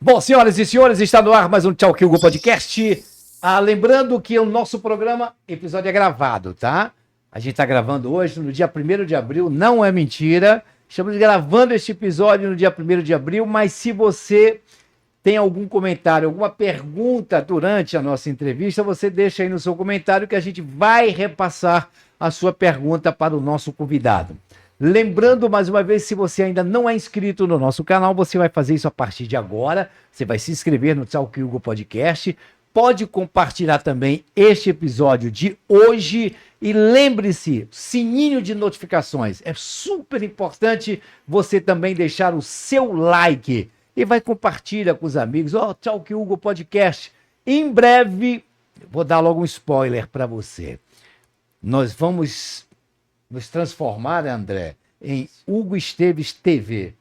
Bom, senhoras e senhores, está no ar mais um Tchau Kyugo Podcast. Lembrando que o nosso programa, episódio é gravado, tá? A gente está gravando hoje, no dia 1º de abril, não é mentira. Estamos gravando este episódio no dia 1º de abril, mas se você tem algum comentário, alguma pergunta durante a nossa entrevista, você deixa aí no seu comentário que a gente vai repassar a sua pergunta para o nosso convidado. Lembrando, mais uma vez, se você ainda não é inscrito no nosso canal, você vai fazer isso a partir de agora. Você vai se inscrever no Tchau Kyugo Podcast. Pode compartilhar também este episódio de hoje. E lembre-se, sininho de notificações. É super importante você também deixar o seu like. E vai compartilhar com os amigos. Tchau Kyugo Podcast. Em breve, vou dar logo um spoiler para você. Nós vamos nos transformar, André, em Hugo Esteves TV.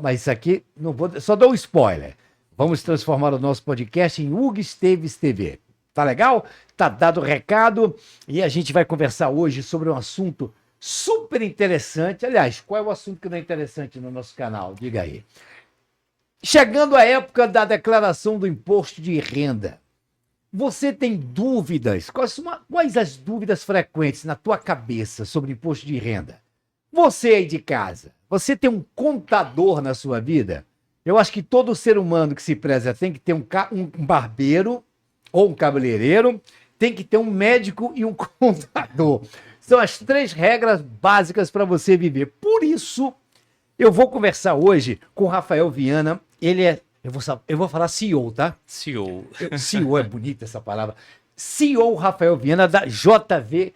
Mas isso aqui, não vou, só dou um spoiler. Vamos transformar o nosso podcast em Hugo Esteves TV. Tá legal? Tá dado o recado e a gente vai conversar hoje sobre um assunto super interessante. Aliás, qual é o assunto que não é interessante no nosso canal? Diga aí. Chegando a época da declaração do imposto de renda. Você tem dúvidas? Quais as dúvidas frequentes na tua cabeça sobre imposto de renda? Você aí de casa, você tem um contador na sua vida? Eu acho que todo ser humano que se preza tem que ter um barbeiro ou um cabeleireiro, tem que ter um médico e um contador. São as 3 regras básicas para você viver. Por isso, eu vou conversar hoje com o Rafael Viana. Ele é... Eu vou falar CEO, tá? CEO. CEO é bonita essa palavra. CEO Rafael Viana, da JV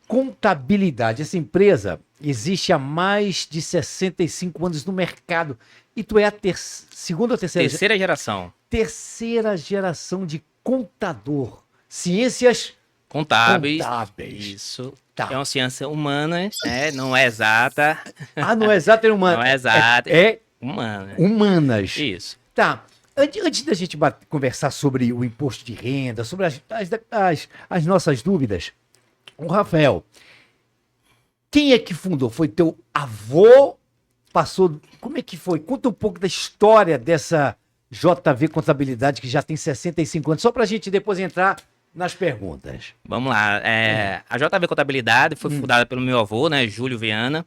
Contabilidade. Essa empresa existe há mais de 65 anos no mercado. E tu é a segunda ou terceira? Terceira geração. Terceira geração de contador. Ciências Contábeis. Isso. Tá. É uma ciência humana, né? Não é exata. Não é exata, é humana. Não é exata. É humana. Humanas. Isso. Tá. Antes da gente conversar sobre o imposto de renda, sobre as nossas dúvidas, o Rafael, quem é que fundou? Foi teu avô? Como é que foi? Conta um pouco da história dessa JV Contabilidade, que já tem 65 anos, só para a gente depois entrar nas perguntas. Vamos lá. A JV Contabilidade foi fundada pelo meu avô, né, Júlio Viana,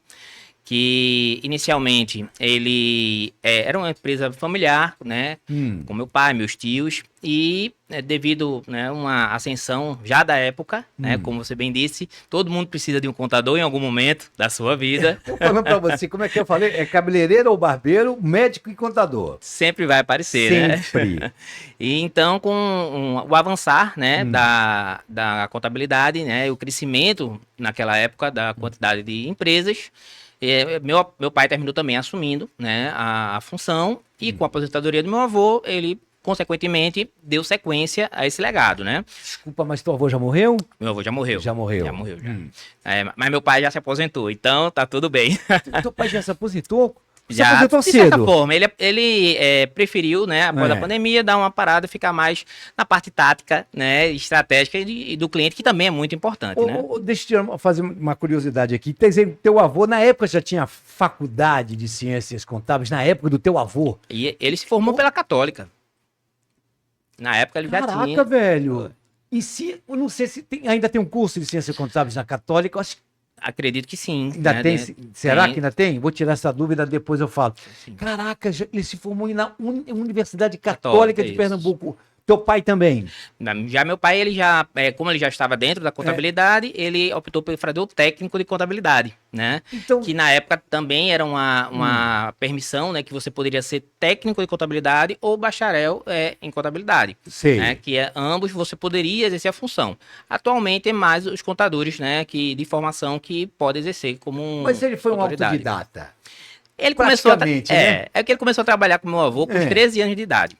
que inicialmente ele era uma empresa familiar, né, com meu pai, meus tios, e devido, né, uma ascensão já da época, né, como você bem disse, todo mundo precisa de um contador em algum momento da sua vida. Tô falando para você, como é que eu falei? É cabeleireiro ou barbeiro, médico e contador. Sempre vai aparecer, Sempre. Né? E então, com o avançar, né, da contabilidade, né, o crescimento naquela época da quantidade de empresas, meu pai terminou também assumindo, né, a função, e com a aposentadoria do meu avô, ele, consequentemente, deu sequência a esse legado, né? Desculpa, mas teu avô já morreu? Meu avô já morreu. Já morreu. Já morreu, já. Mas meu pai já se aposentou, então tá tudo bem. Teu pai já se aposentou? Se Já, aposentou de certa cedo. forma, ele preferiu, né, após a pandemia, dar uma parada e ficar mais na parte tática, né, estratégica e do cliente, que também é muito importante, né? Deixa eu fazer uma curiosidade aqui. Quer dizer, teu avô, na época, já tinha faculdade de ciências contábeis, na época do teu avô? E ele se formou pela Católica. Na época ele já tinha. Caraca, velho! E se, eu não sei se ainda tem um curso de ciências contábeis na Católica, eu acho que acredito que sim. ainda né? tem. Será tem. que ainda tem? Vou tirar essa dúvida, depois eu falo. Sim. Caraca, ele se formou na Universidade Católica de isso. Pernambuco. Teu pai também? Já meu pai, como ele já estava dentro da contabilidade, ele optou por fazer o técnico de contabilidade, né? Então, Que na época também era uma permissão, né? Que você poderia ser técnico de contabilidade ou bacharel em contabilidade. sei. Né, que ambos você poderia exercer a função. Atualmente é mais os contadores, né? De formação que podem exercer como Mas ele foi um autoridade. autodidata. Ele começou né? que ele começou a trabalhar com meu avô com 13 anos de idade.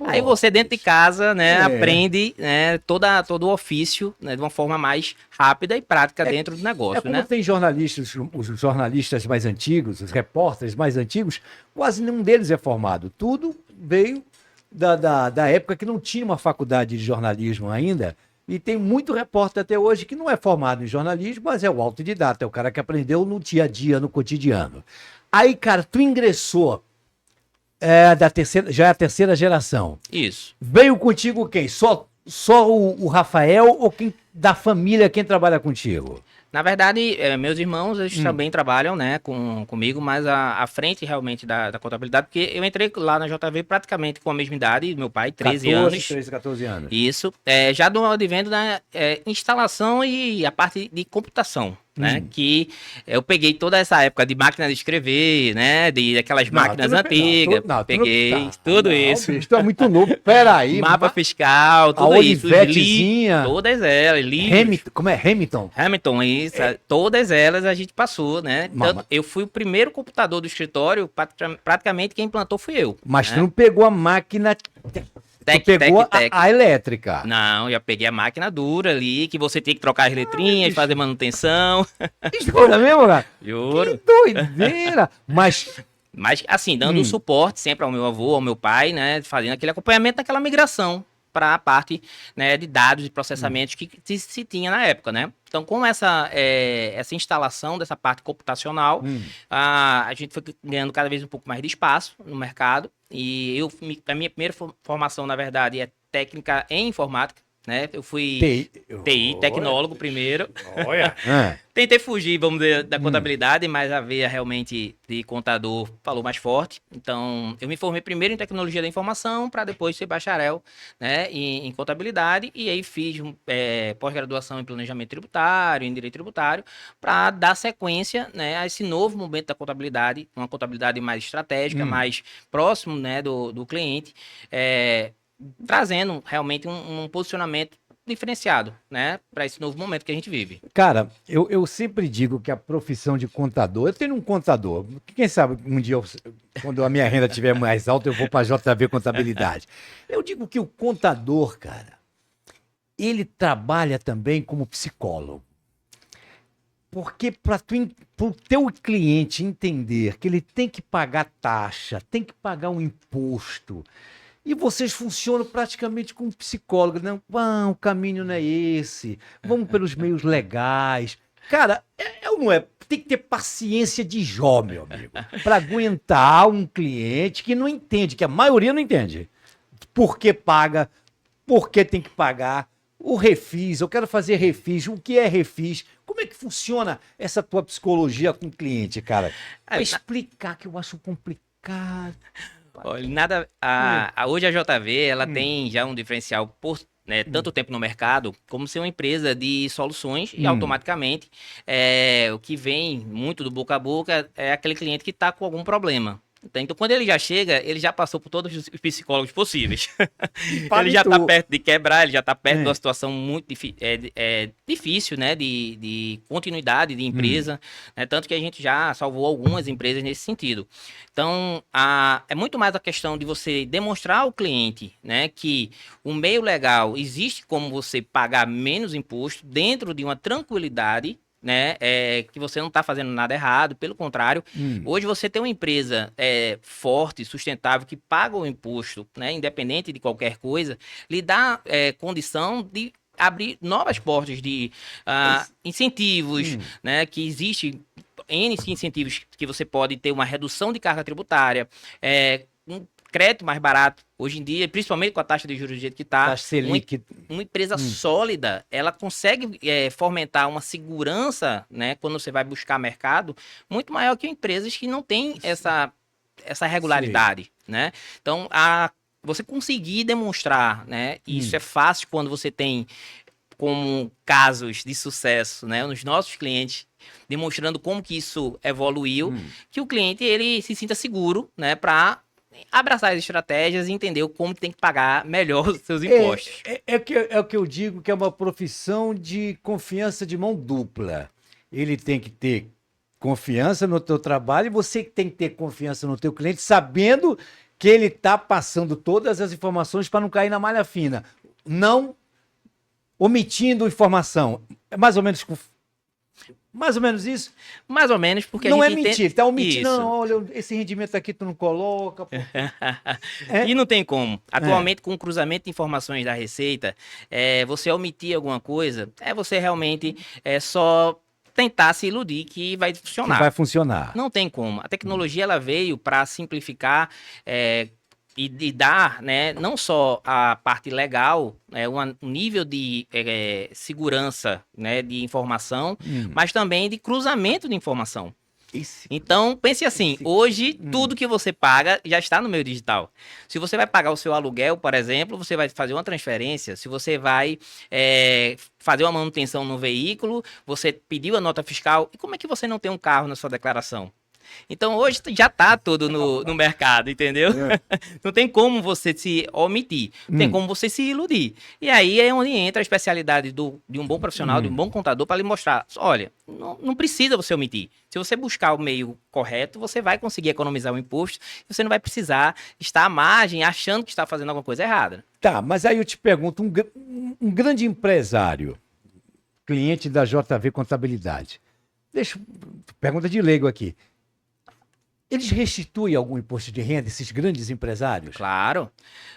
Aí você dentro de casa, né, aprende, né, todo o ofício, né, de uma forma mais rápida e prática dentro do negócio, como né? tem jornalistas, os jornalistas mais antigos, os repórteres mais antigos, quase nenhum deles é formado. Tudo veio da época que não tinha uma faculdade de jornalismo ainda. E tem muito repórter até hoje que não é formado em jornalismo, mas é o autodidata, é o cara que aprendeu no dia a dia, no cotidiano. Aí, cara, tu ingressou já é a terceira geração. Isso. Veio contigo quem? Só o Rafael ou quem da família, quem trabalha contigo? Na verdade, meus irmãos, eles também trabalham, né, comigo, mas a frente realmente da contabilidade, porque eu entrei lá na JV praticamente com a mesma idade, meu pai, 13 anos. 13, 14 anos. Isso, já do advento da instalação e a parte de computação, né, que eu peguei toda essa época de máquina de escrever, né, aquelas máquinas antigas, peguei tudo isso. Bicho, tu é muito novo, peraí. Mapa fiscal, tudo isso. Todas elas. Hamilton, como é? Hamilton, isso. Todas elas a gente passou, né? Tanto, eu fui o primeiro computador do escritório, praticamente quem implantou fui eu. Mas tu não pegou a máquina... Tu pegou a elétrica. Não, já peguei a máquina dura ali, que você tinha que trocar as letrinhas, fazer manutenção. Jura mesmo, cara? Juro. Que doideira. Mas, assim, dando suporte sempre ao meu avô, ao meu pai, né? Fazendo aquele acompanhamento daquela migração para a parte, né, de dados e processamentos que se tinha na época, né? Então, com essa instalação dessa parte computacional, a gente foi ganhando cada vez um pouco mais de espaço no mercado. E a minha primeira formação, na verdade, é técnica em informática, né? Eu fui TI, tecnólogo primeiro. Olha. Tentei fugir, vamos dizer, da contabilidade, mas a veia realmente de contador falou mais forte. Então, eu me formei primeiro em tecnologia da informação, para depois ser bacharel, né, em contabilidade. E aí fiz pós-graduação em planejamento tributário, em direito tributário, para dar sequência, né, a esse novo momento da contabilidade, uma contabilidade mais estratégica, mais próximo, né, do cliente, trazendo realmente um posicionamento diferenciado, né, para esse novo momento que a gente vive. Cara, eu sempre digo que a profissão de contador, eu tenho um contador, quem sabe um dia, quando a minha renda estiver mais alta, eu vou para a JV Contabilidade. Eu digo que o contador, cara, ele trabalha também como psicólogo. Porque para o teu cliente entender que ele tem que pagar taxa, tem que pagar um imposto, e vocês funcionam praticamente como psicólogo, não? O caminho não é esse, vamos pelos meios legais. Cara, não é? Tem que ter paciência de Jó, meu amigo, para aguentar um cliente que não entende, que a maioria não entende. Por que paga, por que tem que pagar, o refis, eu quero fazer refis, o que é refis? Como é que funciona essa tua psicologia com o cliente, cara? Pra explicar, que eu acho complicado. Olha, hoje a JV ela tem já um diferencial por tanto tempo no mercado, como ser uma empresa de soluções e automaticamente o que vem muito do boca a boca é aquele cliente que está com algum problema. Então, quando ele já chega, ele já passou por todos os psicólogos possíveis. Ele já está perto de quebrar, ele já está perto de uma situação muito difícil, né, de continuidade de empresa, né, tanto que a gente já salvou algumas empresas nesse sentido. Então, é muito mais a questão de você demonstrar ao cliente, né, que o meio legal existe como você pagar menos imposto dentro de uma tranquilidade, né, que você não está fazendo nada errado, pelo contrário, hoje você tem uma empresa forte, sustentável, que paga o imposto, né, independente de qualquer coisa, lhe dá condição de abrir novas portas de incentivos, né, que existe N incentivos que você pode ter uma redução de carga tributária, um crédito mais barato. Hoje em dia, principalmente com a taxa de juros do jeito que está, uma empresa sólida, ela consegue fomentar uma segurança, né, quando você vai buscar mercado, muito maior que empresas que não têm essa regularidade, né? Então, você conseguir demonstrar, né, isso é fácil quando você tem como casos de sucesso, né, nos nossos clientes, demonstrando como que isso evoluiu, que o cliente ele se sinta seguro, né, para abraçar as estratégias e entender como tem que pagar melhor os seus impostos. É o que eu digo, que é uma profissão de confiança de mão dupla. Ele tem que ter confiança no teu trabalho e você tem que ter confiança no teu cliente, sabendo que ele está passando todas as informações para não cair na malha fina. Não omitindo informação. É mais ou menos Mais ou menos isso? Mais ou menos, porque não a é gente mentira, tá omitindo. Isso. Não, olha, esse rendimento aqui tu não coloca. Pô. E não tem como. Atualmente, com o cruzamento de informações da Receita, você omitir alguma coisa, você realmente só tentar se iludir que vai funcionar. Que vai funcionar. Não tem como. A tecnologia ela veio para simplificar e dar, né, não só a parte legal, um nível de segurança, né, de informação, mas também de cruzamento de informação. Então, pense assim, hoje tudo que você paga já está no meio digital. Se você vai pagar o seu aluguel, por exemplo, você vai fazer uma transferência, se você vai fazer uma manutenção no veículo, você pediu a nota fiscal, e como é que você não tem um carro na sua declaração? Então, hoje já está tudo no mercado, entendeu? Não tem como você se omitir, não tem como você se iludir. E aí é onde entra a especialidade de um bom profissional, de um bom contador, para lhe mostrar, olha, não precisa você omitir. Se você buscar o meio correto, você vai conseguir economizar o imposto, e você não vai precisar estar à margem achando que está fazendo alguma coisa errada. Tá, mas aí eu te pergunto, um grande empresário, cliente da JV Contabilidade, pergunta de leigo aqui, eles restituem algum imposto de renda, esses grandes empresários? Claro,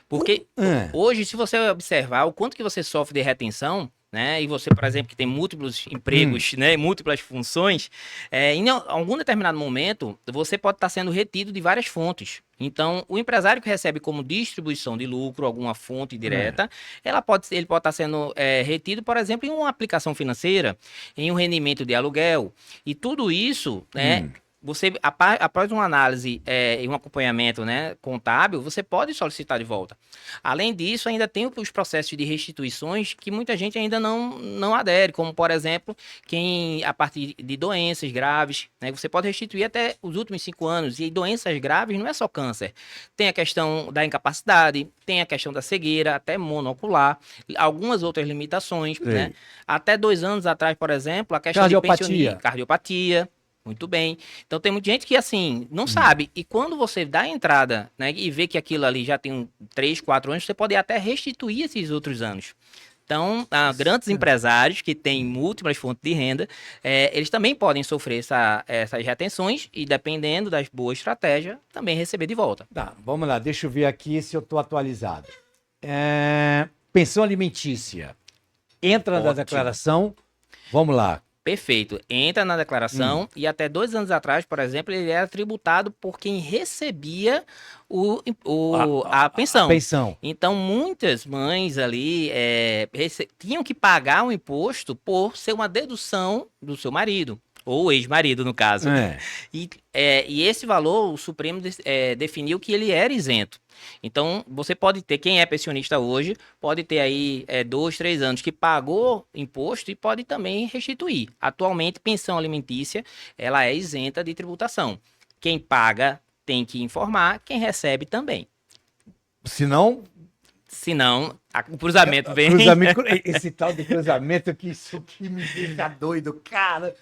porque hoje, se você observar o quanto que você sofre de retenção, né, e você, por exemplo, que tem múltiplos empregos, né, múltiplas funções, em algum determinado momento, você pode estar sendo retido de várias fontes. Então, o empresário que recebe como distribuição de lucro alguma fonte direta, ele pode estar sendo retido, por exemplo, em uma aplicação financeira, em um rendimento de aluguel. E tudo isso, né, você, após uma análise e um acompanhamento, né, contábil, você pode solicitar de volta. Além disso, ainda tem os processos de restituições que muita gente ainda não adere, como, por exemplo, a partir de doenças graves, né, você pode restituir até os últimos 5 anos. E doenças graves não é só câncer. Tem a questão da incapacidade, tem a questão da cegueira, até monocular, algumas outras limitações, né? Até 2 anos atrás, por exemplo, a questão de cardiopatia. Muito bem. Então tem muita gente que, assim, não sabe. E quando você dá a entrada, né, e vê que aquilo ali já tem 3, 4 anos, você pode até restituir esses outros anos. Então, grandes empresários que têm múltiplas fontes de renda, eles também podem sofrer essas retenções e, dependendo das boas estratégias, também receber de volta. Tá, vamos lá. Deixa eu ver aqui se eu estou atualizado. Pensão alimentícia. Entra na declaração. Vamos lá. Perfeito. Entra na declaração e até 2 anos atrás, por exemplo, ele era tributado por quem recebia a pensão. A pensão. Então, muitas mães ali tinham que pagar um imposto por ser uma dedução do seu marido. Ou ex-marido, no caso. E esse valor, o Supremo definiu que ele era isento. Então, você pode ter, quem é pensionista hoje, pode ter aí 2, 3 anos que pagou imposto e pode também restituir. Atualmente, pensão alimentícia, ela é isenta de tributação. Quem paga tem que informar, quem recebe também. Senão, o cruzamento vem. Esse tal de cruzamento, que isso que me deixa doido, cara.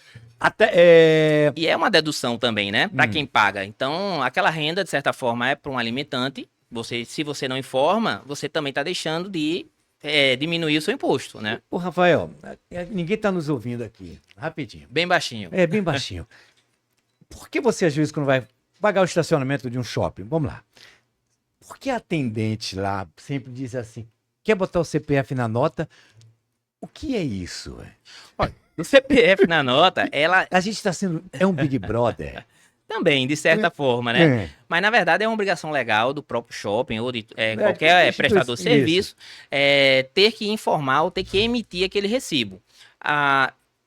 E é uma dedução também, né? Para quem paga. Então, aquela renda, de certa forma, é para um alimentante. Se você não informa, você também está deixando de diminuir o seu imposto, né? Ô, Rafael, ninguém está nos ouvindo aqui. Rapidinho. Bem baixinho. Bem baixinho. Por que você, às vezes, quando vai pagar o estacionamento de um shopping, vamos lá, por que a atendente lá sempre diz assim, quer botar o CPF na nota? O que é isso? Olha, o CPF na nota, a gente está sendo... É um Big Brother. Também, de certa forma, né? Mas, na verdade, é uma obrigação legal do próprio shopping ou de qualquer prestador de serviço ter que informar ou ter que emitir aquele recibo.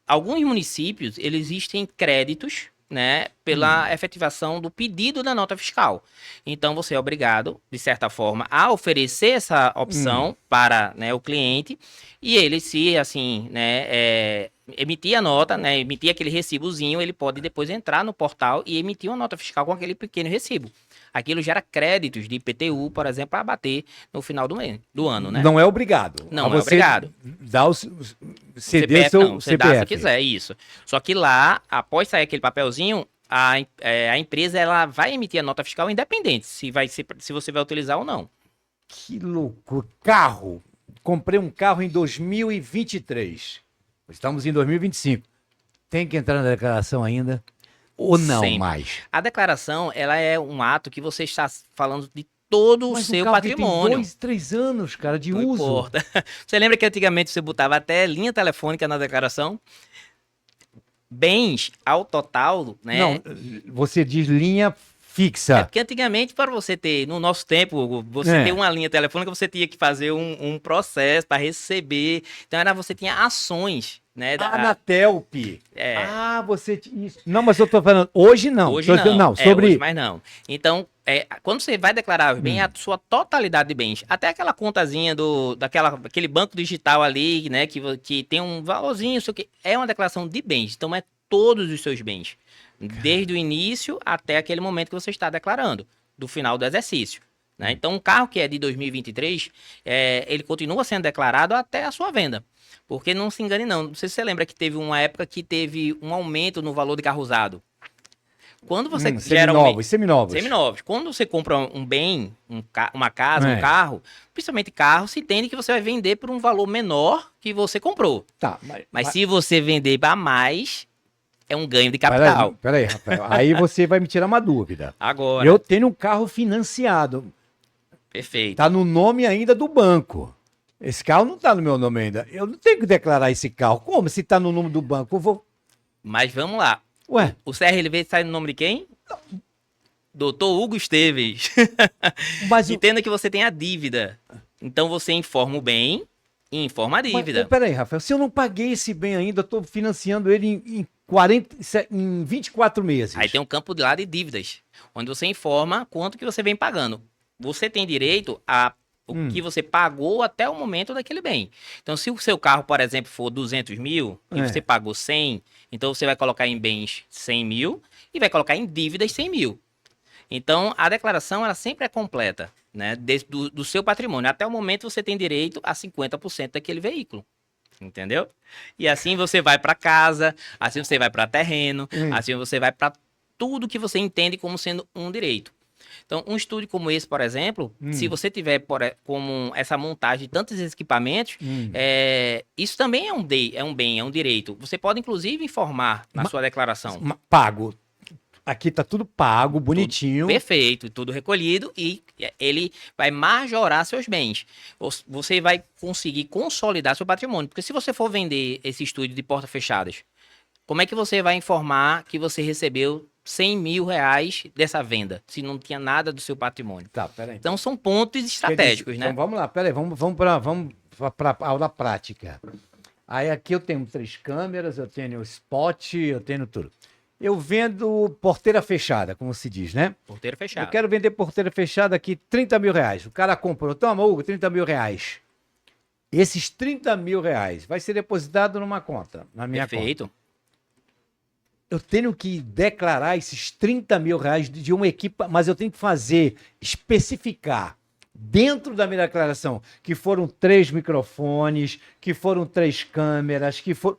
Alguns municípios, existem créditos, né, pela efetivação do pedido da nota fiscal. Então, você é obrigado, de certa forma, a oferecer essa opção para, né, o cliente, e ele, se assim, né, emitir a nota, né, emitir aquele recibozinho, ele pode depois entrar no portal e emitir uma nota fiscal com aquele pequeno recibo. Aquilo gera créditos de IPTU, por exemplo, para abater no final do ano, né? Não é obrigado. Não é obrigado. Dá o CPF, não, você dá se quiser, isso. Só que lá, após sair aquele papelzinho, a empresa ela vai emitir a nota fiscal independente se você vai utilizar ou não. Que loucura. Carro. Comprei um carro em 2023. Estamos em 2025. tem que entrar na declaração ainda? Ou não Sempre. mais? A declaração, ela é um ato que você está falando de todo o Mas seu carro que tem patrimônio. 2, 3 anos, cara, de Não uso. importa. Você lembra que antigamente você botava até linha telefônica na declaração? Bens ao total, né? Não, você diz linha É fixa. porque antigamente, para você ter, no nosso tempo, você ter uma linha telefônica, você tinha que fazer um processo para receber. Então, você tinha ações, né? Anatelp. É. Você... Isso. Não, mas eu tô falando... Hoje não. Hoje não. Não, sobre... Hoje mais não. Então, quando você vai declarar os bens, a sua totalidade de bens, até aquela contazinha daquele banco digital ali, né, que tem um valorzinho, isso aqui, é uma declaração de bens. Então, é todos os seus bens. Desde o início até aquele momento que você está declarando, do final do exercício. Né? Então, um carro que é de 2023, ele continua sendo declarado até a sua venda. Porque não se engane, não. Não sei se você lembra que teve uma época que teve um aumento no valor de carro usado. Quando você seminovos. Quando você compra um bem, uma casa, um carro, principalmente carro, se entende que você vai vender por um valor menor que você comprou. Tá, mas se você vender para mais, é um ganho de capital. Peraí, Rafael. Aí você vai me tirar uma dúvida. Agora. Eu tenho um carro financiado. Perfeito. Tá no nome ainda do banco. Esse carro não tá no meu nome ainda. Eu não tenho que declarar esse carro. Como? Se tá no nome do banco, eu vou... Mas vamos lá. Ué? O CRLV sai no nome de quem? Doutor Hugo Esteves. Mas entenda que você tem a dívida. Então você informa o bem e informa a dívida. Mas, peraí, Rafael, se eu não paguei esse bem ainda, eu tô financiando ele em 24 meses. Aí tem um campo de lá de dívidas, onde você informa quanto que você vem pagando. Você tem direito a o que você pagou até o momento daquele bem. Então, se o seu carro, por exemplo, for 200 mil e você pagou 100, então você vai colocar em bens 100 mil e vai colocar em dívidas 100 mil. Então, a declaração ela sempre é completa, né, do seu patrimônio. Até o momento, você tem direito a 50% daquele veículo. Entendeu? E assim você vai para casa, assim você vai para terreno, assim você vai para tudo que você entende como sendo um direito. Então, um estúdio como esse, por exemplo, se você tiver como essa montagem de tantos equipamentos, isso também é um bem, é um direito. Você pode, inclusive, informar na sua declaração. Pago. Aqui tá tudo pago, bonitinho. Tudo perfeito, tudo recolhido e ele vai majorar seus bens. Você vai conseguir consolidar seu patrimônio. Porque se você for vender esse estúdio de portas fechadas, como é que você vai informar que você recebeu 100 mil reais dessa venda, se não tinha nada do seu patrimônio? Tá, peraí. Então são pontos estratégicos, né? Então vamos lá, peraí, vamos para a aula prática. Aí aqui eu tenho 3 câmeras, eu tenho spot, eu tenho tudo. Eu vendo porteira fechada, como se diz, né? Porteira fechada. Eu quero vender porteira fechada aqui, 30 mil reais. O cara comprou, toma, Hugo, 30 mil reais. Esses 30 mil reais vai ser depositado numa conta, na minha conta. Perfeito. Eu tenho que declarar esses 30 mil reais de uma equipe, mas eu tenho que especificar dentro da minha declaração que foram 3 microfones, que foram 3 câmeras, que foram...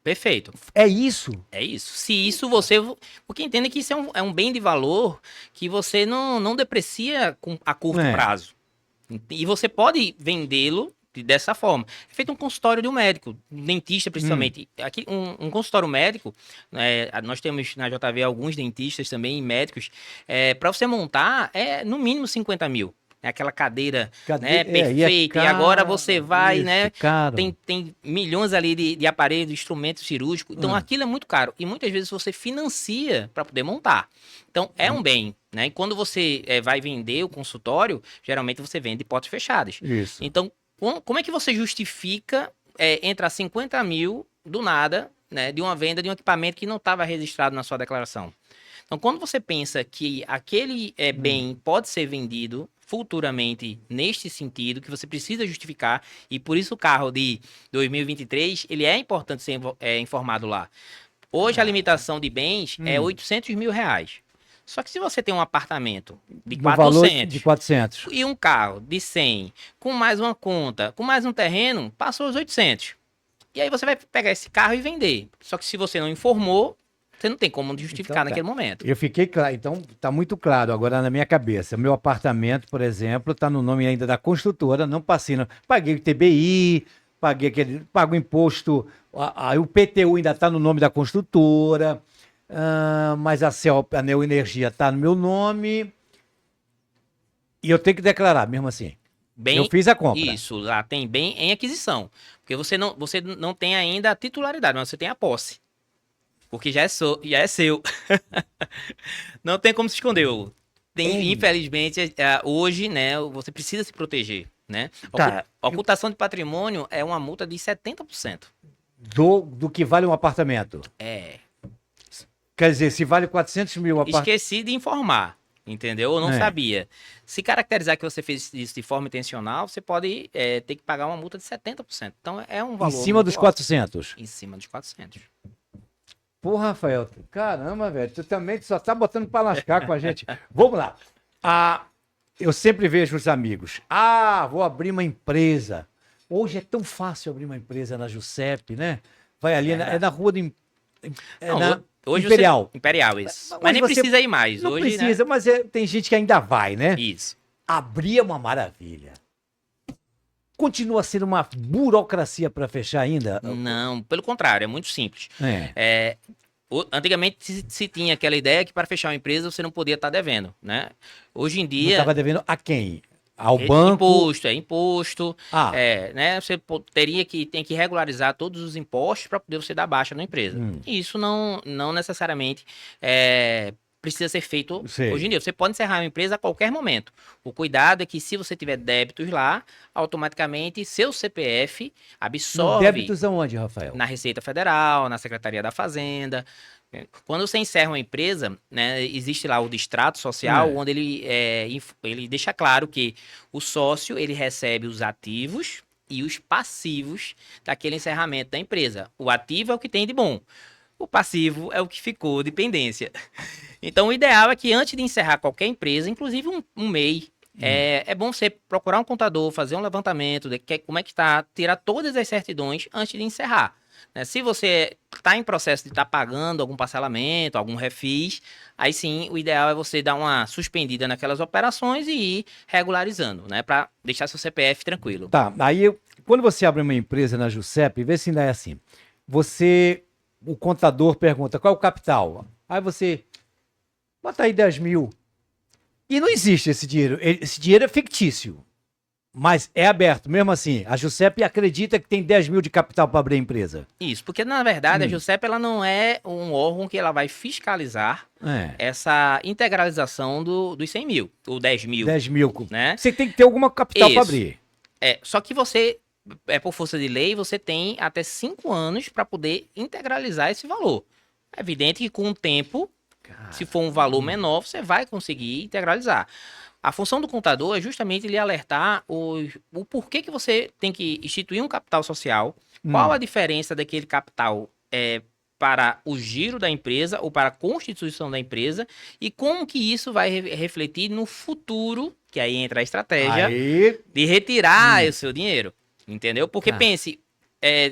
Perfeito. É isso? É isso. Se isso você... Porque entenda que isso é um bem de valor que você não deprecia a curto prazo. E você pode vendê-lo dessa forma. É feito um consultório de um médico, um dentista principalmente. Aqui, um consultório médico, nós temos na JV alguns dentistas também, médicos, para você montar no mínimo 50 mil. É aquela cadeira né, perfeita. E agora você vai, isso, né? Tem milhões ali de aparelhos, de instrumentos cirúrgicos. Então aquilo é muito caro. E muitas vezes você financia para poder montar. Então é um bem. Né? E quando você vai vender o consultório, geralmente você vende de portas fechadas. Isso. Então, como é que você justifica entrar 50 mil do nada, né, de uma venda de um equipamento que não estava registrado na sua declaração? Então, quando você pensa que aquele bem pode ser vendido futuramente neste sentido, que você precisa justificar, e por isso o carro de 2023, ele é importante ser informado lá. Hoje a limitação de bens é 800 mil reais. Só que se você tem um apartamento de 400 e um carro de 100, com mais uma conta, com mais um terreno, passou os 800. E aí você vai pegar esse carro e vender. Só que se você não informou, você não tem como justificar então, naquele momento. Eu fiquei claro, então tá muito claro agora na minha cabeça. Meu apartamento, por exemplo, tá no nome ainda da construtora, não passei, não. Paguei o TBI, pago imposto, o PTU ainda está no nome da construtora, mas a Neoenergia está no meu nome, e eu tenho que declarar, mesmo assim. Bem, eu fiz a compra. Isso, lá tem bem em aquisição. Porque você não tem ainda a titularidade, mas você tem a posse. Porque já é seu. Não tem como se esconder. Infelizmente, hoje, né, você precisa se proteger, né? Tá. Ocultação de patrimônio é uma multa de 70%. Do que vale um apartamento. Quer dizer, se vale 400 mil apartamento... Esqueci de informar, entendeu? Eu não sabia. Se caracterizar que você fez isso de forma intencional, você pode ter que pagar uma multa de 70%. Então, é um valor... Em cima dos 400? Em cima dos 400. Pô, Rafael, caramba, velho, tu também só tá botando pra lascar com a gente. Vamos lá. Eu sempre vejo os amigos. Vou abrir uma empresa. Hoje é tão fácil abrir uma empresa na Giuseppe, né? Vai ali, na rua do... Hoje Imperial. Imperial, isso. Mas nem precisa ir mais. Não hoje, precisa, né? mas tem gente que ainda vai, né? Isso. Abrir é uma maravilha. Continua sendo uma burocracia para fechar ainda? Não, pelo contrário, é muito simples. Antigamente se tinha aquela ideia que para fechar uma empresa você não podia estar devendo, né? Hoje em dia... Estava devendo a quem? Ao banco? Imposto. Né? Você tem que regularizar todos os impostos para poder você dar baixa na empresa. E isso não necessariamente precisa ser feito hoje em dia. Você pode encerrar uma empresa a qualquer momento. O cuidado é que se você tiver débitos lá, automaticamente seu CPF absorve... Débitos aonde, Rafael? Na Receita Federal, na Secretaria da Fazenda. Quando você encerra uma empresa, né, existe lá o distrato social, onde ele deixa claro que o sócio ele recebe os ativos e os passivos daquele encerramento da empresa. O ativo é o que tem de bom. O passivo é o que ficou de pendência. Então, o ideal é que antes de encerrar qualquer empresa, inclusive um MEI, é bom você procurar um contador, fazer um levantamento de como é que está, tirar todas as certidões antes de encerrar. Né? Se você está em processo de estar pagando algum parcelamento, algum refis, aí sim, o ideal é você dar uma suspendida naquelas operações e ir regularizando, né? Para deixar seu CPF tranquilo. Tá, aí quando você abre uma empresa na Giuseppe, vê se ainda é assim. O contador pergunta, qual é o capital? Aí você, bota aí 10 mil. E não existe esse dinheiro. Esse dinheiro é fictício. Mas é aberto, mesmo assim. A Giuseppe acredita que tem 10 mil de capital para abrir a empresa. Isso, porque na verdade a Giuseppe ela não é um órgão que ela vai fiscalizar essa integralização dos 100 mil, ou 10 mil. 10 mil. Né? Você tem que ter alguma capital para abrir. Só que você, por força de lei, você tem até 5 anos para poder integralizar esse valor. É evidente que com o tempo, se for um valor menor, você vai conseguir integralizar. A função do contador é justamente lhe alertar o porquê que você tem que instituir um capital social, qual a diferença daquele capital para o giro da empresa ou para a constituição da empresa e como que isso vai refletir no futuro, que aí entra a estratégia de retirar o seu dinheiro, entendeu? Porque pense...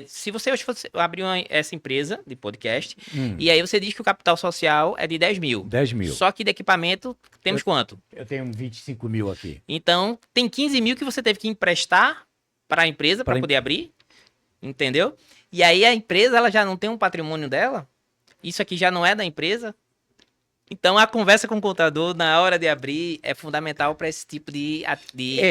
se você hoje abrir essa empresa de podcast, e aí você diz que o capital social é de 10 mil. 10 mil. Só que de equipamento, temos quanto? Eu tenho 25 mil aqui. Então, tem 15 mil que você teve que emprestar para a empresa para poder abrir, entendeu? E aí a empresa ela já não tem um patrimônio dela, isso aqui já não é da empresa. Então, a conversa com o contador na hora de abrir é fundamental para esse tipo de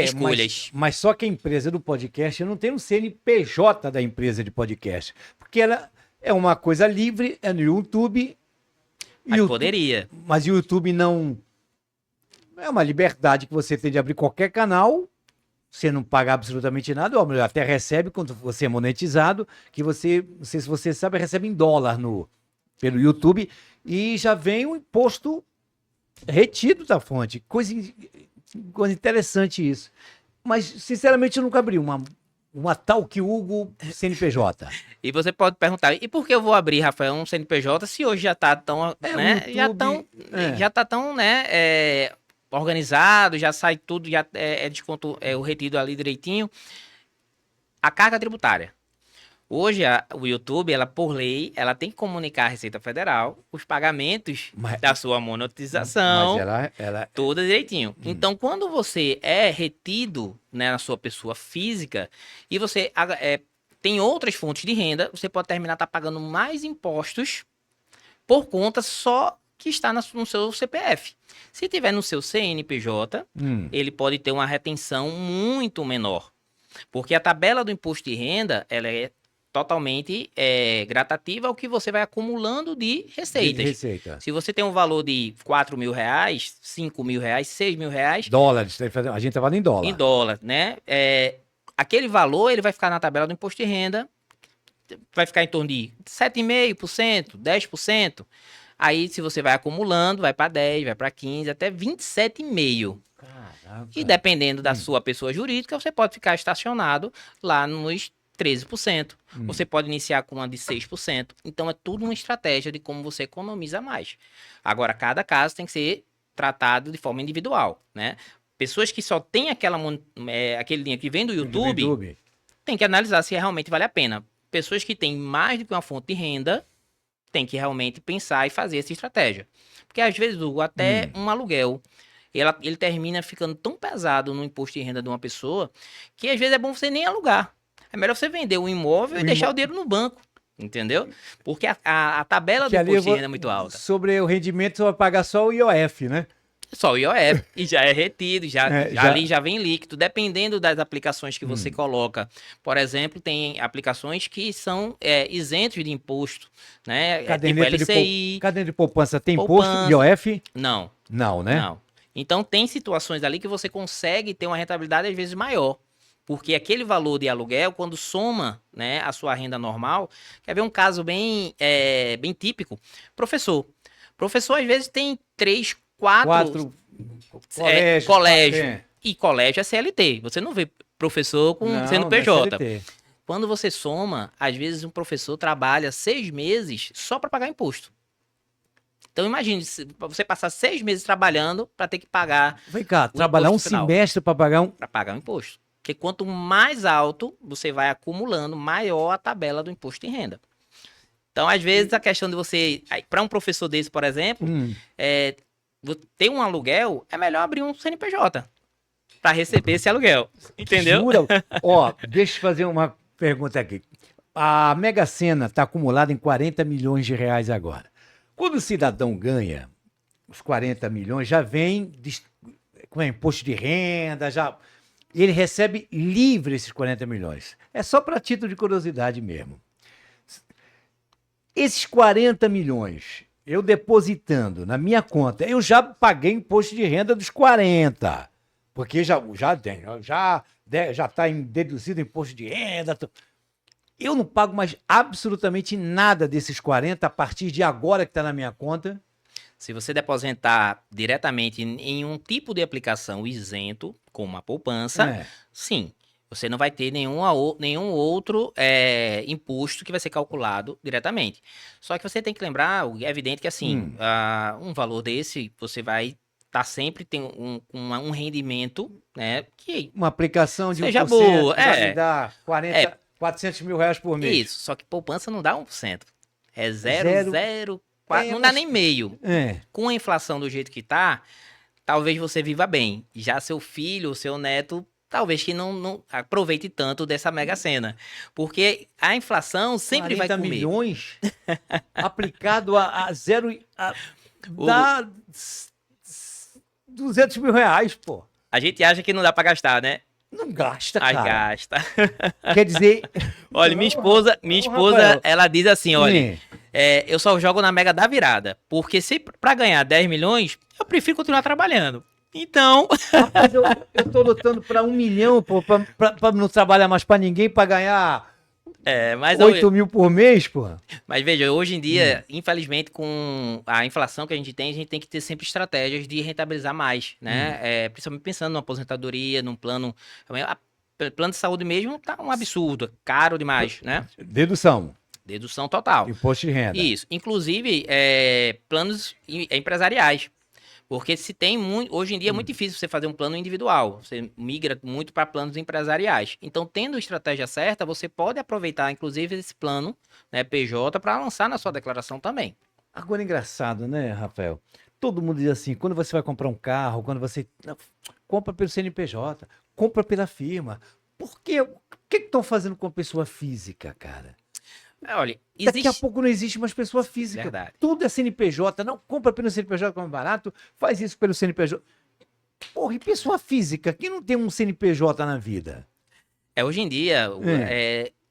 escolhas. Mas só que a empresa do podcast não tem um CNPJ da empresa de podcast. Porque ela é uma coisa livre, é no YouTube. Mas poderia. Mas o YouTube não... É uma liberdade que você tem de abrir qualquer canal, você não paga absolutamente nada, ou melhor, até recebe quando você é monetizado, que você, não sei se você sabe, recebe em dólar pelo YouTube, e já vem o imposto retido da fonte. Coisa interessante isso. Mas, sinceramente, eu nunca abri uma tal que Hugo CNPJ. E você pode perguntar, e por que eu vou abrir, Rafael, um CNPJ se hoje já está tão, né, já tá tão, né, organizado, já sai tudo, já desconto, o retido ali direitinho. A carga tributária. Hoje, o YouTube, por lei, ela tem que comunicar à Receita Federal os pagamentos da sua monetização, tudo direitinho. Então, quando você é retido, né, na sua pessoa física, e você tem outras fontes de renda, você pode terminar pagando mais impostos por conta só que está no seu CPF. Se tiver no seu CNPJ, ele pode ter uma retenção muito menor. Porque a tabela do imposto de renda, ela é totalmente gratativa ao que você vai acumulando de receitas. Se você tem um valor de R$4.000, R$5.000, R$6.000... Dólares, a gente trabalha em dólar. Em dólar, né? Aquele valor, ele vai ficar na tabela do imposto de renda, vai ficar em torno de 7,5%, 10%. Aí, se você vai acumulando, vai para 10, vai para 15, até 27,5%. Caraca. E dependendo da sua pessoa jurídica, você pode ficar estacionado lá nos 13%. Você pode iniciar com uma de 6%. Então, é tudo uma estratégia de como você economiza mais. Agora, cada caso tem que ser tratado de forma individual, né? Pessoas que só têm aquele dinheiro que vem do YouTube, tem que analisar se realmente vale a pena. Pessoas que têm mais do que uma fonte de renda, tem que realmente pensar e fazer essa estratégia. Porque, às vezes, até um aluguel, ele termina ficando tão pesado no imposto de renda de uma pessoa, que, às vezes, é bom você nem alugar. É melhor você vender o imóvel e deixar o dinheiro no banco, entendeu? Porque a tabela do imposto de renda é muito alta. Sobre o rendimento, você vai pagar só o IOF, né? Só o IOF, e já é retido, ali já vem líquido, dependendo das aplicações que você coloca. Por exemplo, tem aplicações que são isentos de imposto, né? Caderneta tipo LCI. Caderneta de poupança tem imposto, IOF? Não. Não, né? Não. Então, tem situações ali que você consegue ter uma rentabilidade, às vezes, maior. Porque aquele valor de aluguel, quando soma, né, a sua renda normal... Quer ver um caso bem típico? Professor, às vezes, tem 3, 4 colégio. E colégio é CLT. Você não vê professor sendo PJ. Quando você soma, às vezes um professor trabalha 6 meses só para pagar imposto. Então imagine, você passar 6 meses trabalhando para ter que pagar. Vem cá, trabalhar um semestre para pagar Para pagar um imposto. Porque quanto mais alto você vai acumulando, maior a tabela do imposto de renda. Então, às vezes, a questão de você... Para um professor desse, por exemplo... ter um aluguel, é melhor abrir um CNPJ para receber esse aluguel, entendeu? Jura? Ó, deixa eu fazer uma pergunta aqui. A Mega Sena está acumulada em 40 milhões de reais agora. Quando o cidadão ganha os 40 milhões, já vem com imposto de renda, ele recebe livre esses 40 milhões. É só para título de curiosidade mesmo. Esses 40 milhões... eu depositando na minha conta, eu já paguei imposto de renda dos 40, porque já está deduzido imposto de renda. Eu não pago mais absolutamente nada desses 40 a partir de agora que está na minha conta. Se você depositar diretamente em um tipo de aplicação isento, como a poupança, sim. Você não vai ter nenhum outro imposto que vai ser calculado diretamente. Só que você tem que lembrar, é evidente que assim, um valor desse, você vai estar sempre tem um rendimento, né? Que uma aplicação de 1% seja boa, vai dar 400 mil reais por mês. Isso, só que poupança não dá 1%. É 0,04, não dá nem meio. Com a inflação do jeito que tá, talvez você viva bem. Já seu filho, o seu neto... talvez que não aproveite tanto dessa Mega Sena. Porque a inflação sempre vai comer. 40 milhões aplicado a zero... dá 200 mil reais, pô. A gente acha que não dá pra gastar, né? Não gasta, cara. Aí gasta. Quer dizer... Olha, minha esposa, ela diz assim, olha... eu só jogo na Mega da Virada. Porque pra ganhar 10 milhões, eu prefiro continuar trabalhando. Então... Rapaz, eu tô lutando para 1 milhão, pô, pra não trabalhar mais para ninguém, para ganhar 8 mil por mês, pô. Mas veja, hoje em dia, infelizmente, com a inflação que a gente tem que ter sempre estratégias de rentabilizar mais, né? Principalmente pensando numa aposentadoria, num plano... plano de saúde mesmo tá um absurdo, caro demais, né? Dedução total. Imposto de renda. Isso. Inclusive, planos empresariais. Porque se tem hoje em dia é muito difícil você fazer um plano individual. Você migra muito para planos empresariais. Então, tendo a estratégia certa, você pode aproveitar, inclusive, esse plano, né, PJ, para lançar na sua declaração também. Agora, engraçado, né, Rafael? Todo mundo diz assim, quando você vai comprar um carro, quando você... compra pelo CNPJ, compra pela firma, Por quê? O que estão fazendo com a pessoa física, cara? Olha, Daqui a pouco não existe mais pessoa física. Verdade. Tudo é CNPJ. Não compra pelo CNPJ como barato, faz isso pelo CNPJ. Porra, e pessoa física? Quem não tem um CNPJ na vida? Hoje em dia,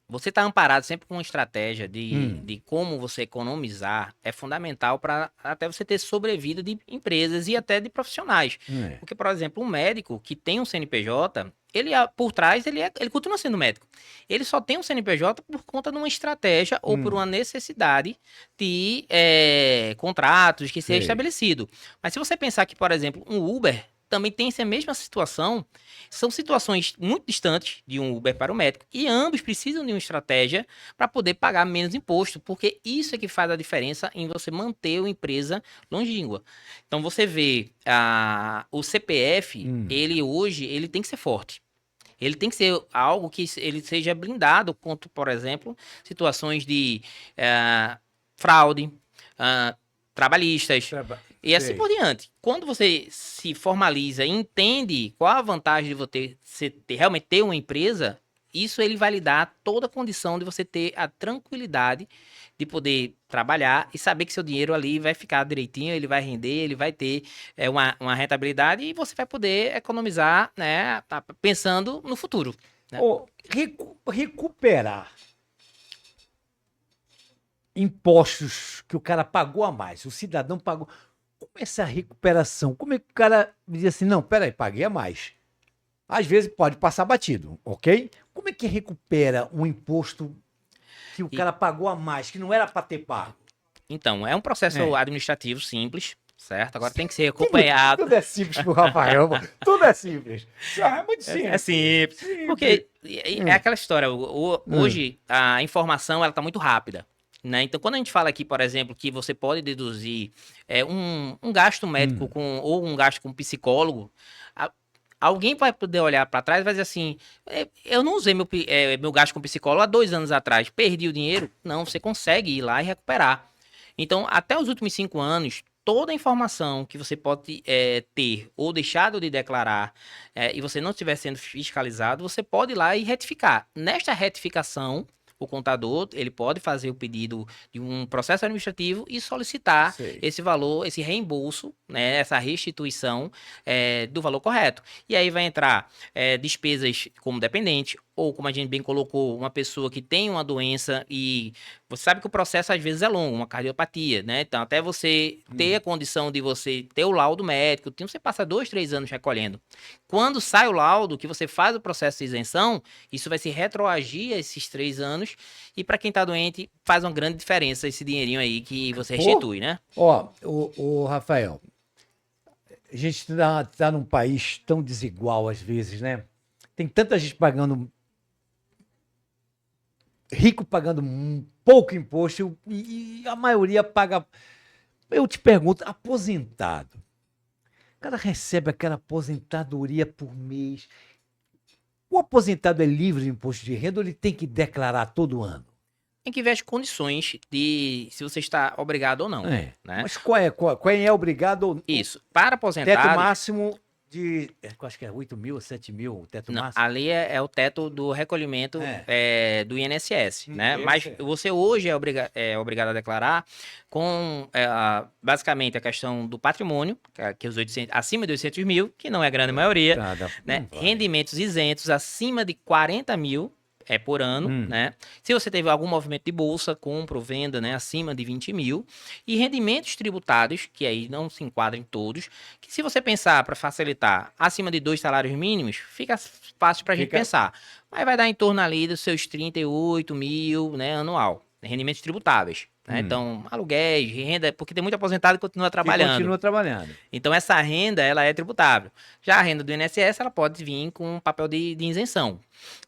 você está amparado sempre com uma estratégia de como você economizar é fundamental para até você ter sobrevida de empresas e até de profissionais. Porque, por exemplo, um médico que tem um CNPJ, ele por trás, ele continua sendo médico. Ele só tem um CNPJ por conta de uma estratégia ou por uma necessidade de contratos que seja estabelecido. Mas se você pensar que, por exemplo, um Uber também tem essa mesma situação, são situações muito distantes de um Uber para o médico, e ambos precisam de uma estratégia para poder pagar menos imposto, porque isso é que faz a diferença em você manter uma empresa longínqua. Então você vê, o CPF, ele hoje, ele tem que ser forte. Ele tem que ser algo que ele seja blindado contra, por exemplo, situações de fraude, trabalhistas, e assim por diante. Quando você se formaliza e entende qual a vantagem de você realmente ter uma empresa, isso ele vai lhe dar toda a condição de você ter a tranquilidade de poder trabalhar e saber que seu dinheiro ali vai ficar direitinho, ele vai render, ele vai ter uma rentabilidade e você vai poder economizar, né, pensando no futuro. Né? Recuperar impostos que o cara pagou a mais, o cidadão pagou. Como é essa recuperação? Como é que o cara diz assim, não, peraí, paguei a mais? Às vezes pode passar batido, ok? Como é que recupera um imposto que o cara pagou a mais, que não era para ter pago? Então, é um processo administrativo simples, certo? Agora tem que ser acompanhado. Tudo é simples pro Rafael, tudo é simples. É muito simples. É simples. Porque é aquela história, hoje a informação ela tá muito rápida. Né? Então, quando a gente fala aqui, por exemplo, que você pode deduzir um gasto médico ou um gasto com psicólogo, alguém vai poder olhar para trás e vai dizer assim, eu não usei meu gasto com psicólogo há 2 anos atrás, perdi o dinheiro? Não, você consegue ir lá e recuperar. Então, até os últimos 5 anos, toda a informação que você pode ter ou deixado de declarar e você não estiver sendo fiscalizado, você pode ir lá e retificar. Nesta retificação, o contador, ele pode fazer o pedido de um processo administrativo e solicitar esse valor, esse reembolso, né, essa restituição do valor correto. E aí vai entrar despesas como dependente, ou como a gente bem colocou, uma pessoa que tem uma doença e você sabe que o processo às vezes é longo, uma cardiopatia, né? Então, até você ter a condição de você ter o laudo médico, você passa 2, 3 anos recolhendo. Quando sai o laudo, que você faz o processo de isenção, isso vai se retroagir a esses 3 anos e para quem está doente faz uma grande diferença esse dinheirinho aí que você restitui, né? O Rafael, a gente tá num país tão desigual às vezes, né? Tem tanta gente pagando rico pagando pouco imposto e a maioria paga. Eu te pergunto, aposentado. O cara recebe aquela aposentadoria por mês. O aposentado é livre de imposto de renda ou ele tem que declarar todo ano? Tem que ver as condições de se você está obrigado ou não. Né? Mas qual é obrigado ou não? Isso. Para aposentados... Teto máximo de, eu acho que é 8 mil, 7 mil, o teto máximo? Ali é o teto do recolhimento do INSS, né? Mas você hoje é obrigado a declarar com, basicamente, a questão do patrimônio, que é os 800, acima de 800 mil, que não é a grande maioria, né? Rendimentos isentos acima de 40 mil, por ano, né? Se você teve algum movimento de bolsa, compra ou venda, né, acima de 20 mil, e rendimentos tributários, que aí não se enquadram em todos, que se você pensar para facilitar, acima de 2 salários mínimos, fica fácil para a gente pensar. Mas vai dar em torno ali dos seus 38 mil, né, anual, rendimentos tributáveis. Né? Então, aluguéis, renda, porque tem muito aposentado que continua trabalhando. Então, essa renda, ela é tributável. Já a renda do INSS, ela pode vir com um papel de isenção.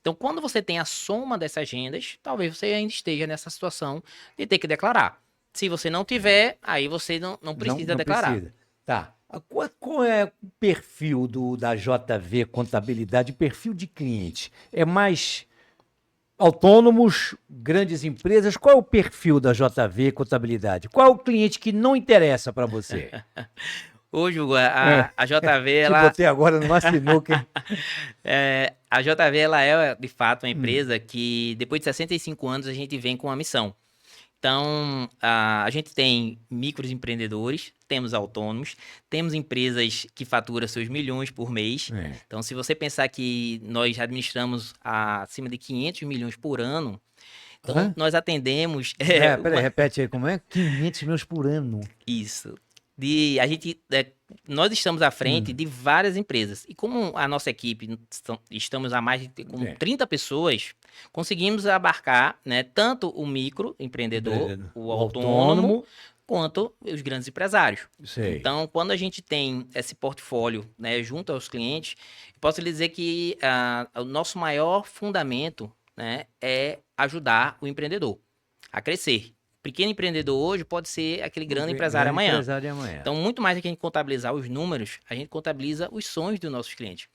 Então, quando você tem a soma dessas rendas, talvez você ainda esteja nessa situação de ter que declarar. Se você não tiver, aí você não precisa declarar. Precisa. Tá. Qual é o perfil da JV Contabilidade, perfil de cliente? É mais autônomos, grandes empresas? Qual é o perfil da JV Contabilidade? Qual é o cliente que não interessa para você? Hoje, a JV, Te ela... botei agora numa sinuca. A JV, ela é, de fato, uma empresa que, depois de 65 anos, a gente vem com uma missão. Então, a gente tem microempreendedores, temos autônomos, temos empresas que faturam seus milhões por mês. Então, se você pensar que nós administramos acima de 500 milhões por ano, então nós atendemos... Peraí, repete aí, como é? 500 milhões por ano. Isso. Nós estamos à frente de várias empresas. E como a nossa equipe, estamos a mais de 30 pessoas, conseguimos abarcar, né, tanto o microempreendedor, o autônomo, quanto os grandes empresários. Sei. Então, quando a gente tem esse portfólio, né, junto aos clientes, posso lhe dizer que o nosso maior fundamento, né, é ajudar o empreendedor a crescer. Pequeno empreendedor hoje pode ser aquele grande empresário amanhã. Então, muito mais do que a gente contabilizar os números, a gente contabiliza os sonhos dos nossos clientes.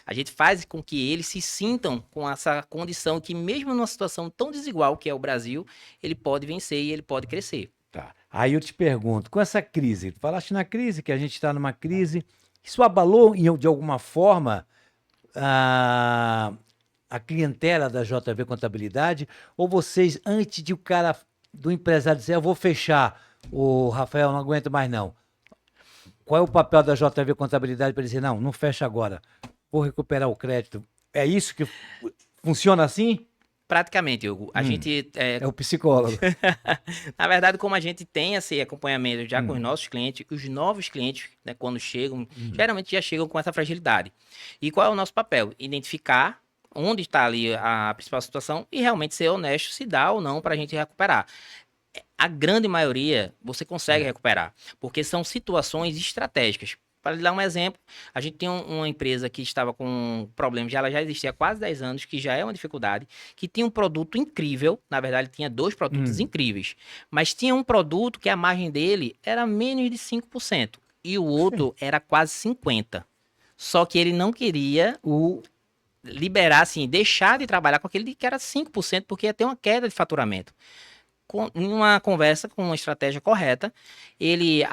A gente faz com que eles se sintam com essa condição que, mesmo numa situação tão desigual que é o Brasil, ele pode vencer e ele pode crescer. Tá. Aí eu te pergunto, com essa crise, tu falaste na crise, que a gente está numa crise, isso abalou de alguma forma a clientela da JV Contabilidade? Ou vocês, antes de o cara... do empresário dizer, eu vou fechar, o Rafael, não aguento mais não. Qual é o papel da JV Contabilidade para dizer, não fecha agora, vou recuperar o crédito? É isso que funciona assim? Praticamente, Hugo. A gente... É o psicólogo. Na verdade, como a gente tem esse acompanhamento já com os nossos clientes, os novos clientes, né, quando chegam, geralmente já chegam com essa fragilidade. E qual é o nosso papel? Identificar onde está ali a principal situação e realmente ser honesto se dá ou não para a gente recuperar. A grande maioria você consegue recuperar, porque são situações estratégicas. Para lhe dar um exemplo, a gente tem uma empresa que estava com problemas, ela já existia há quase 10 anos, que já é uma dificuldade, que tinha um produto incrível, na verdade tinha 2 produtos incríveis, mas tinha um produto que a margem dele era menos de 5% e o outro era quase 50%. Só que ele não queria liberar, assim, deixar de trabalhar com aquele que era 5%, porque ia ter uma queda de faturamento. Em uma conversa com uma estratégia correta, ele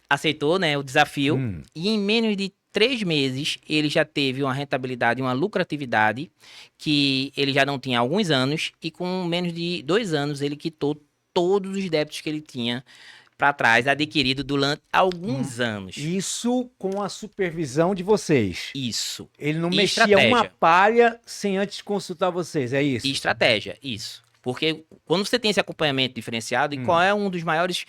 aceitou, né, o desafio e em menos de 3 meses ele já teve uma rentabilidade, uma lucratividade que ele já não tinha há alguns anos e com menos de 2 anos ele quitou todos os débitos que ele tinha para trás, adquirido durante alguns anos. Isso com a supervisão de vocês. Isso. Ele não mexia uma palha sem antes consultar vocês, é isso? E estratégia, isso. Porque quando você tem esse acompanhamento diferenciado, e qual é um dos maiores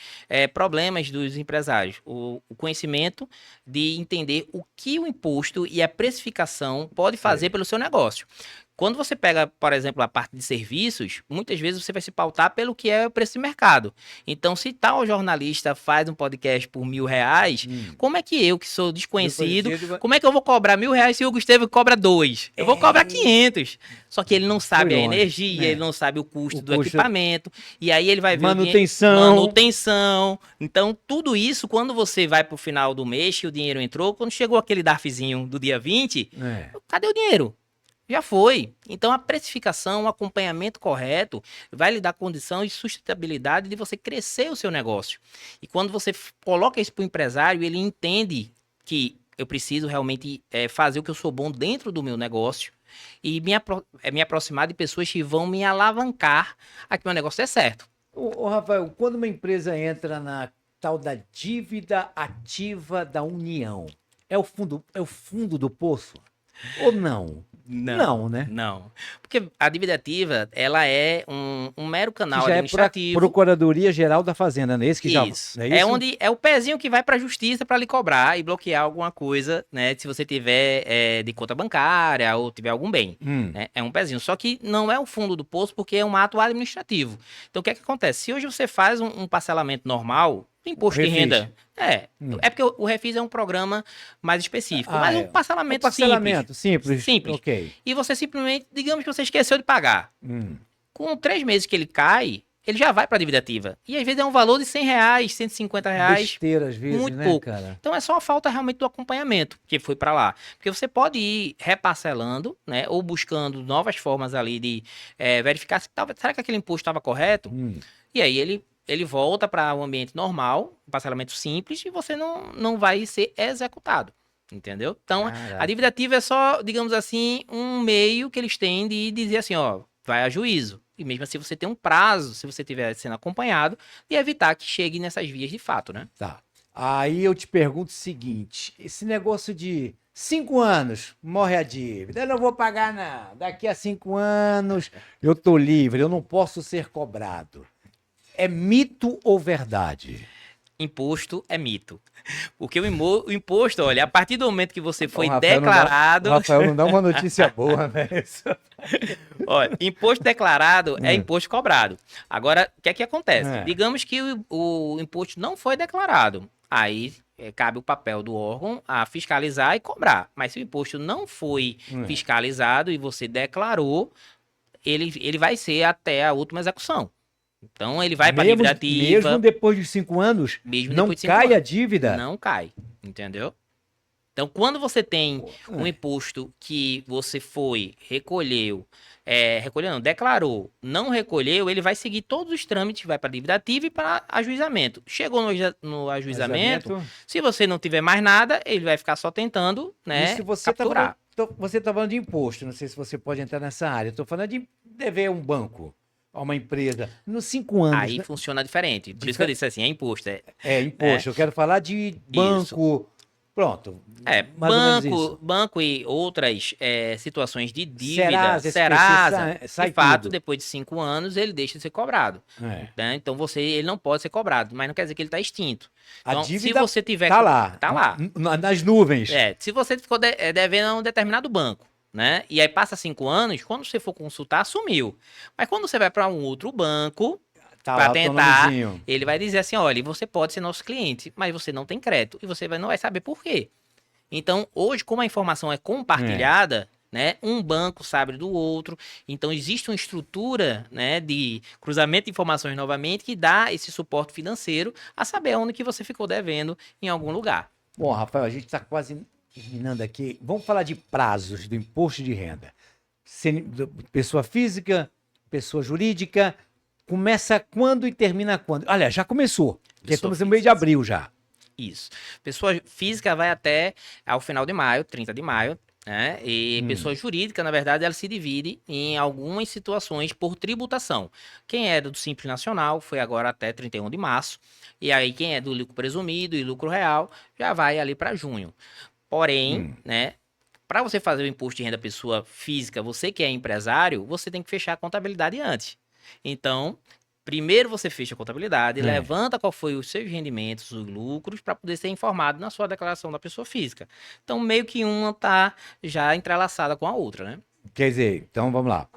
problemas dos empresários? O conhecimento de entender o que o imposto e a precificação pode fazer pelo seu negócio. Quando você pega, por exemplo, a parte de serviços, muitas vezes você vai se pautar pelo que é o preço de mercado. Então, se tal jornalista faz um podcast por R$1.000, como é que eu, que sou desconhecido, como é que eu vou cobrar R$1.000 se o Gustavo cobra 2? Eu vou cobrar 500. Só que ele não sabe a energia, ele não sabe o custo do equipamento, e aí ele vai ver manutenção. Então, tudo isso, quando você vai pro final do mês, que o dinheiro entrou, quando chegou aquele DARFzinho do dia 20, cadê o dinheiro? Já foi. Então, a precificação, o acompanhamento correto vai lhe dar condição e sustentabilidade de você crescer o seu negócio. E quando você coloca isso para o empresário, ele entende que eu preciso realmente fazer o que eu sou bom dentro do meu negócio e me aproximar de pessoas que vão me alavancar a que meu negócio dê certo. Ô, Rafael, quando uma empresa entra na tal da dívida ativa da União, é o fundo do poço? Ou não? Não, né? Não. Porque a dívida ativa, ela é um mero canal administrativo. É Procuradoria-Geral da Fazenda, não é esse que já... Isso. Onde é o pezinho que vai para a justiça para lhe cobrar e bloquear alguma coisa, né? Se você tiver de conta bancária ou tiver algum bem. Né? É um pezinho. Só que não é o fundo do poço porque é um ato administrativo. Então, o que é que acontece? Se hoje você faz um parcelamento normal, do imposto de renda... É porque o Refis é um programa mais específico, mas um parcelamento simples. Ok. E você simplesmente, digamos que você esqueceu de pagar. Com 3 meses que ele cai, ele já vai para a dívida ativa. E às vezes é um valor de R$100, R$150. Besteira, às vezes, muito né, pouco. Cara? Então é só a falta realmente do acompanhamento que foi para lá. Porque você pode ir reparcelando, né, ou buscando novas formas ali de verificar se será que aquele imposto estava correto? E aí ele ele volta para o ambiente normal, parcelamento simples, e você não vai ser executado. Entendeu? Então, a dívida ativa é só, digamos assim, um meio que eles têm de dizer assim, ó, vai a juízo. E mesmo assim você tem um prazo, se você estiver sendo acompanhado, e evitar que chegue nessas vias de fato, né? Tá. Aí eu te pergunto o seguinte: esse negócio de 5 anos, morre a dívida, eu não vou pagar não. Daqui a 5 anos eu tô livre, eu não posso ser cobrado. É mito ou verdade? Imposto é mito. Porque o imposto, olha, a partir do momento que você foi O Rafael declarado. o Rafael não dá uma notícia boa, né? Olha, imposto declarado é imposto cobrado. Agora, o que é que acontece? É. Digamos que o imposto não foi declarado. Aí cabe o papel do órgão a fiscalizar e cobrar. Mas se o imposto não foi fiscalizado e você declarou, ele vai ser até a última execução. Então, ele vai para a dívida ativa. Mesmo depois de 5 anos, Mesmo não depois de 5 cai a anos. dívida? Não cai, entendeu? Então, quando você tem um imposto que você foi, recolheu, recolheu não, declarou, não recolheu, ele vai seguir todos os trâmites, vai para dívida ativa e para ajuizamento. Chegou no ajuizamento, se você não tiver mais nada, ele vai ficar só tentando, né, Isso você capturar. você está falando de imposto, não sei se você pode entrar nessa área. Estou falando de dever a um banco, a uma empresa. Nos 5 anos. Aí funciona diferente. Por isso que eu disse assim, é imposto. É imposto. Eu quero falar de banco. Isso. Pronto. Mais ou menos isso. Banco e outras situações de dívida, Serasa, de fato, depois de 5 anos, ele deixa de ser cobrado. Né? Então, ele não pode ser cobrado, mas não quer dizer que ele está extinto. Então, a dívida se você tiver... Tá lá. Tá lá. Nas nuvens. Se você ficou devendo a um determinado banco, né? E aí passa 5 anos, quando você for consultar, sumiu. Mas quando você vai para um outro banco, para tentar, ele vai dizer assim, olha, você pode ser nosso cliente, mas você não tem crédito e você não vai saber por quê. Então, hoje, como a informação é compartilhada, né, um banco sabe do outro, então existe uma estrutura, né, de cruzamento de informações novamente que dá esse suporte financeiro a saber onde que você ficou devendo em algum lugar. Bom, Rafael, a gente está quase terminando aqui. Vamos falar de prazos do imposto de renda. Pessoa física, pessoa jurídica, começa quando e termina quando? Olha, já começou. Já estamos no mês de abril já. Isso. Pessoa física vai até ao final de maio, 30 de maio, né? E pessoa jurídica, na verdade, ela se divide em algumas situações por tributação. Quem é do Simples Nacional foi agora até 31 de março. E aí quem é do lucro presumido e lucro real já vai ali para junho. Porém, né? Para você fazer o imposto de renda pessoa física, você que é empresário, você tem que fechar a contabilidade antes. Então, primeiro você fecha a contabilidade, levanta qual foi os seus rendimentos, os lucros, para poder ser informado na sua declaração da pessoa física. Então, meio que uma está já entrelaçada com a outra, né? Quer dizer, então vamos lá.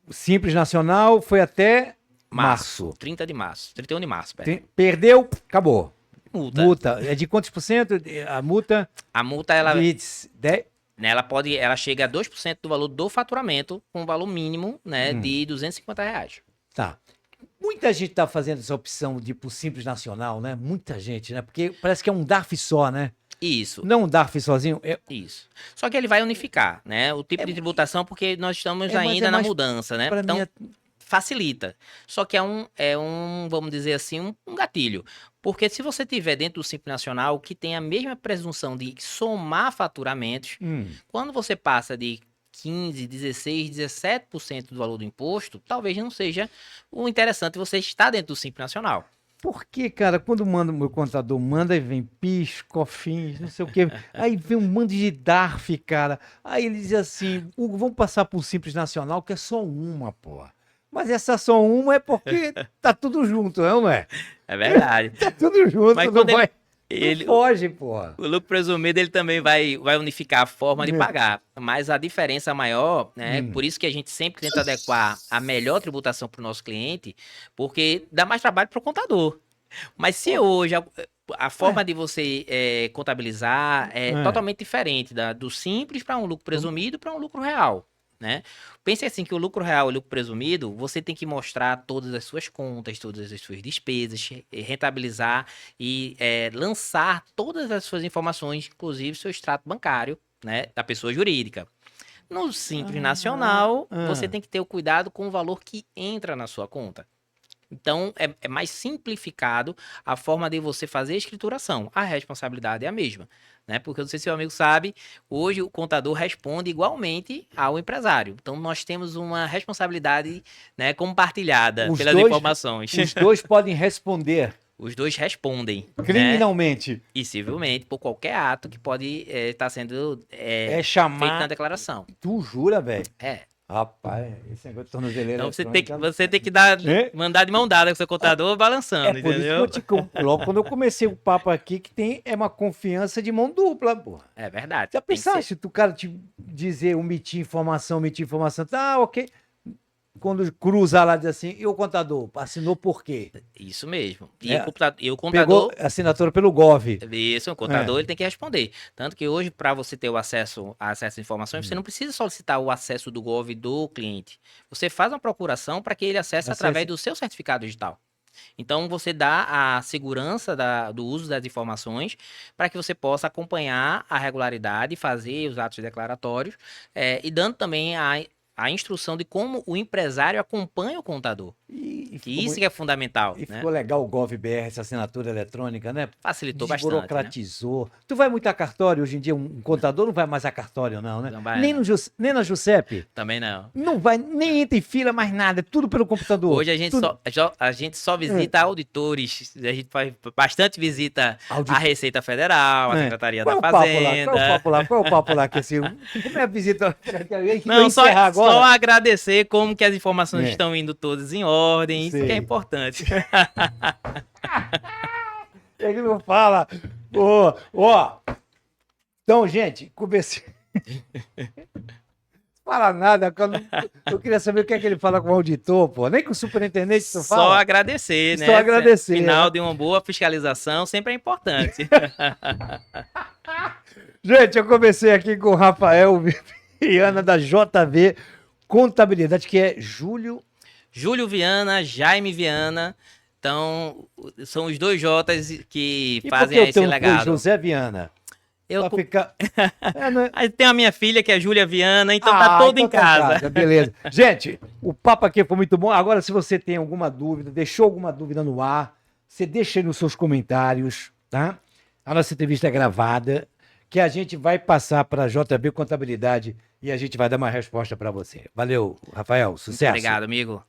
O Simples Nacional foi até março. 30 de março. 31 de março. Perdeu, acabou. Multa. É de quantos por cento a multa? A multa, ela chega a 2% do valor do faturamento, com um valor mínimo, né, de R$250. Tá. Muita gente tá fazendo essa opção de ir pro Simples Nacional, né? Muita gente, né? Porque parece que é um DARF só, né? Isso. Não um DARF sozinho. Isso. Só que ele vai unificar, né? O tipo de tributação, porque nós estamos ainda na mudança, né? Então, facilita. Só que é um, vamos dizer assim, um gatilho. Porque se você tiver dentro do Simples Nacional, que tem a mesma presunção de somar faturamentos, quando você passa de 15, 16, 17% do valor do imposto, talvez não seja o interessante você estar dentro do Simples Nacional. Porque, cara, quando o meu contador manda, aí vem PIS, COFINS, não sei o quê, aí vem um monte de DARF, cara. Aí ele diz assim, Hugo, vamos passar por Simples Nacional, que é só uma, pô. Mas essa só uma é porque tá tudo junto, não é? É verdade. Tá tudo junto, mas não vai... Ele foge, porra. O lucro presumido, ele também vai unificar a forma de pagar. Mas a diferença maior, né? Por isso que a gente sempre tenta adequar a melhor tributação para o nosso cliente, porque dá mais trabalho para o contador. Mas se hoje a forma de você contabilizar é totalmente diferente do simples para um lucro presumido para um lucro real. Né? Pense assim que o lucro real e o lucro presumido, você tem que mostrar todas as suas contas, todas as suas despesas, rentabilizar e lançar todas as suas informações, inclusive seu extrato bancário, né, da pessoa jurídica. No Simples Nacional, você tem que ter o cuidado com o valor que entra na sua conta. Então, é mais simplificado a forma de você fazer a escrituração. A responsabilidade é a mesma, né? Porque eu não sei se o amigo sabe, hoje o contador responde igualmente ao empresário. Então, nós temos uma responsabilidade, né, compartilhada pelas informações. Os dois podem responder Os dois respondem, né? criminalmente. E civilmente por qualquer ato que pode estar sendo feito chamar. na declaração. Tu jura, velho? É. Rapaz, esse negócio de tornozeleira. Então você tem que mandar de mão dada com o seu contador balançando, por entendeu? isso que logo quando eu comecei o papo aqui, que é uma confiança de mão dupla, pô. É verdade. Já pensaste, tu cara te dizer, omitir informação, tá, ok. Quando cruzar lá, diz assim, e o contador? Assinou por quê? Isso mesmo. E o Pegou contador... a assinatura pelo Gov. Isso, o contador ele tem que responder. Tanto que hoje, para você ter o acesso a essas informações, você não precisa solicitar o acesso do Gov do cliente. Você faz uma procuração para que ele acesse através do seu certificado digital. Então, você dá a segurança do uso das informações para que você possa acompanhar a regularidade, fazer os atos declaratórios e dando também a instrução de como o empresário acompanha o contador. Isso que é fundamental. E ficou legal o GovBR, essa assinatura eletrônica, né? Facilitou bastante. Desburocratizou. Né? Tu vai muito a cartório hoje em dia? Um contador não vai mais a cartório, não, né? Não vai, nem, não. Nem na Juscepe? Também não. Não vai, nem entra em fila mais nada, é tudo pelo computador. Hoje a gente só visita auditores, a gente faz bastante visita à Receita Federal, à Secretaria da Fazenda. Qual é o papo lá? Que assim, como é a visita? Não, só agradecer como que as informações estão indo todas em ordem, isso que é importante. Ele não fala. Então, gente, comecei. Fala nada, eu queria saber o que é que ele fala com o auditor, pô. Nem com o superintendente tu fala. Só agradecer, né? Só agradecer. Final de uma boa fiscalização sempre é importante. Gente, eu comecei aqui com o Rafael Viana da JV Contabilidade, que é Júlio Viana, Jaime Viana. Então, são os dois J's que e fazem esse legado. José Viana. Ficar... Aí tem a minha filha, que é Júlia Viana, então tá todo então em casa. Beleza. Gente, o papo aqui foi muito bom. Agora, se você tem alguma dúvida, deixou alguma dúvida no ar, você deixa aí nos seus comentários, tá? A nossa entrevista é gravada, que a gente vai passar para a JB Contabilidade e a gente vai dar uma resposta para você. Valeu, Rafael. Sucesso. Obrigado, amigo.